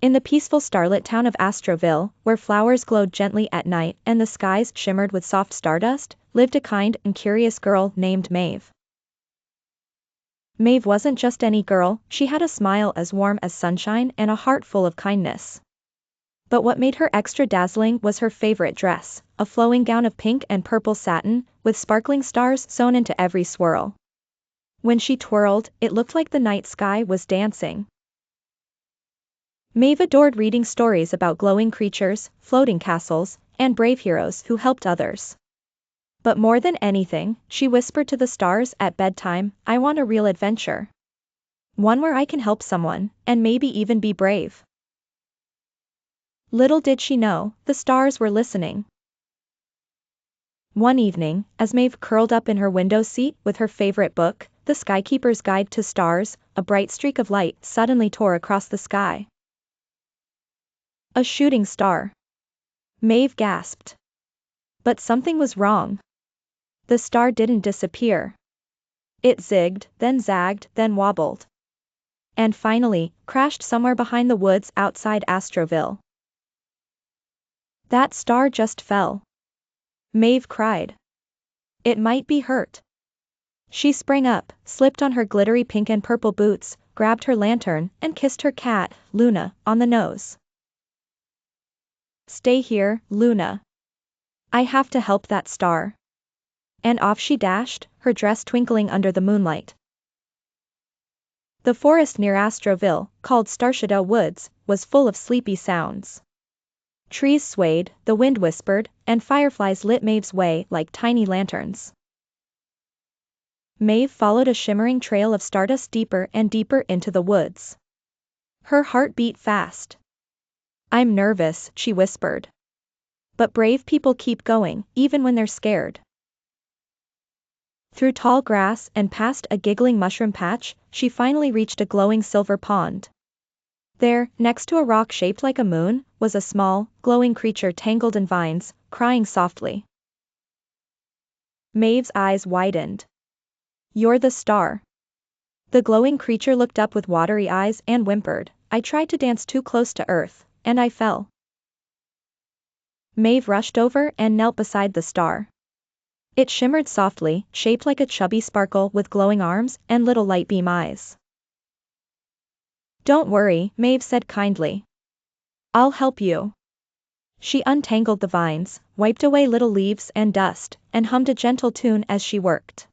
In the peaceful starlit town of Astroville, where flowers glowed gently at night and the skies shimmered with soft stardust, lived a kind and curious girl named Maeve. Maeve wasn't just any girl, she had a smile as warm as sunshine and a heart full of kindness. But what made her extra dazzling was her favorite dress, a flowing gown of pink and purple satin, with sparkling stars sewn into every swirl. When she twirled, it looked like the night sky was dancing. Maeve adored reading stories about glowing creatures, floating castles, and brave heroes who helped others. But more than anything, she whispered to the stars at bedtime, "I want a real adventure. One where I can help someone, and maybe even be brave." Little did she know, the stars were listening. One evening, as Maeve curled up in her window seat with her favorite book, The Skykeeper's Guide to Stars, a bright streak of light suddenly tore across the sky. A shooting star. Maeve gasped. But something was wrong. The star didn't disappear. It zigged, then zagged, then wobbled. And finally, crashed somewhere behind the woods outside Astroville. That star just fell. Maeve cried. It might be hurt. She sprang up, slipped on her glittery pink and purple boots, grabbed her lantern, and kissed her cat, Luna, on the nose. "Stay here, Luna. I have to help that star." And off she dashed, her dress twinkling under the moonlight. The forest near Astroville, called Starshadow Woods, was full of sleepy sounds. Trees swayed, the wind whispered, and fireflies lit Maeve's way like tiny lanterns. Maeve followed a shimmering trail of stardust deeper and deeper into the woods. Her heart beat fast. "I'm nervous," she whispered. "But brave people keep going, even when they're scared." Through tall grass and past a giggling mushroom patch, she finally reached a glowing silver pond. There, next to a rock shaped like a moon, was a small, glowing creature tangled in vines, crying softly. Maeve's eyes widened. "You're the star." The glowing creature looked up with watery eyes and whimpered, "I tried to dance too close to earth, and I fell." Maeve rushed over and knelt beside the star. It shimmered softly, shaped like a chubby sparkle with glowing arms and little light beam eyes. "Don't worry," Maeve said kindly. "I'll help you." She untangled the vines, wiped away little leaves and dust, and hummed a gentle tune as she worked.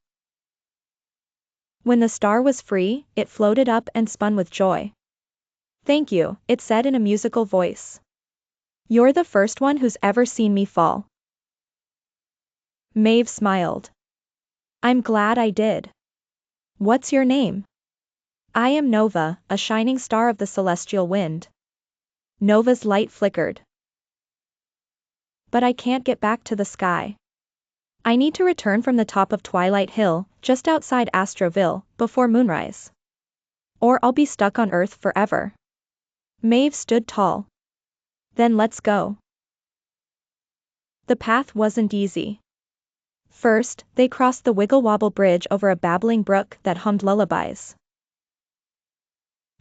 When the star was free, it floated up and spun with joy. "Thank you," it said in a musical voice. "You're the first one who's ever seen me fall." Maeve smiled. "I'm glad I did. What's your name?" "I am Nova, a shining star of the celestial wind." Nova's light flickered. "But I can't get back to the sky. I need to return from the top of Twilight Hill, just outside Astroville, before moonrise. Or I'll be stuck on Earth forever." Maeve stood tall. "Then let's go." The path wasn't easy. First, they crossed the wiggle-wobble bridge over a babbling brook that hummed lullabies.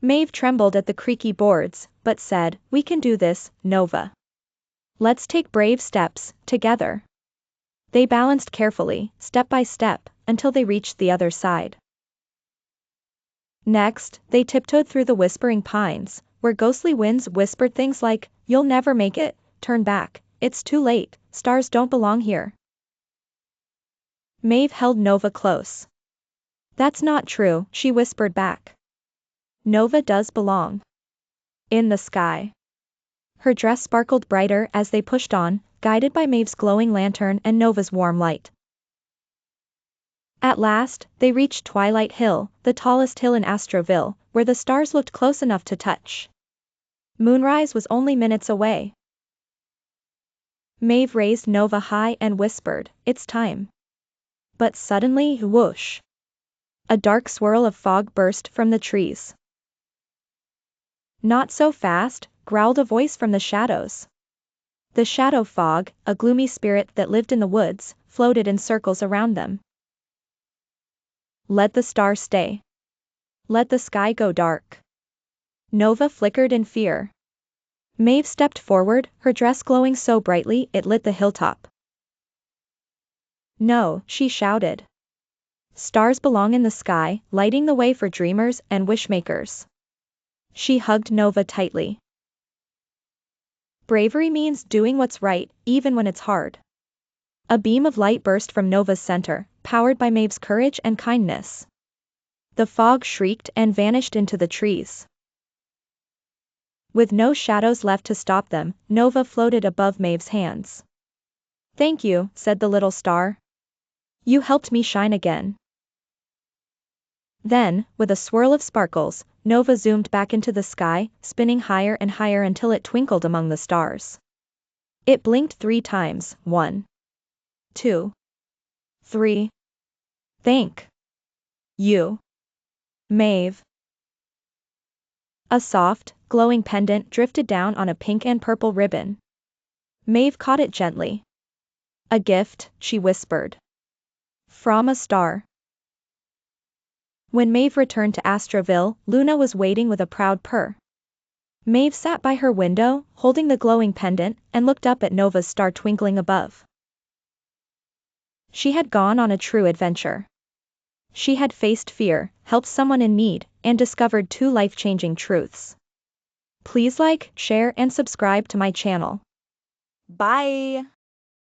Maeve trembled at the creaky boards, but said, "We can do this, Nova. Let's take brave steps, together." They balanced carefully, step by step, until they reached the other side. Next, they tiptoed through the whispering pines, where ghostly winds whispered things like, "You'll never make it, turn back, it's too late, stars don't belong here." Maeve held Nova close. "That's not true," she whispered back. "Nova does belong. In the sky." Her dress sparkled brighter as they pushed on, guided by Maeve's glowing lantern and Nova's warm light. At last, they reached Twilight Hill, the tallest hill in Astroville, where the stars looked close enough to touch. Moonrise was only minutes away. Maeve raised Nova high and whispered, "It's time." But suddenly, whoosh! A dark swirl of fog burst from the trees. "Not so fast," growled a voice from the shadows. The shadow fog, a gloomy spirit that lived in the woods, floated in circles around them. "Let the star stay. Let the sky go dark." Nova flickered in fear. Maeve stepped forward, her dress glowing so brightly it lit the hilltop. No, she shouted. Stars belong in the sky, lighting the way for dreamers and wishmakers. She hugged Nova tightly. Bravery means doing what's right, even when it's hard. A beam of light burst from Nova's center, powered by Maeve's courage and kindness. The fog shrieked and vanished into the trees. With no shadows left to stop them, Nova floated above Maeve's hands. Thank you, said the little star. You helped me shine again. Then, with a swirl of sparkles, Nova zoomed back into the sky, spinning higher and higher until it twinkled among the stars. It blinked 3 times, 1, 2, 3. Thank you, Maeve. A soft, glowing pendant drifted down on a pink and purple ribbon. Maeve caught it gently. A gift, she whispered. From a star. When Maeve returned to Astroville, Luna was waiting with a proud purr. Maeve sat by her window, holding the glowing pendant, and looked up at Nova's star twinkling above. She had gone on a true adventure. She had faced fear, helped someone in need, and discovered 2 life-changing truths. Please like, share and subscribe to my channel. Bye!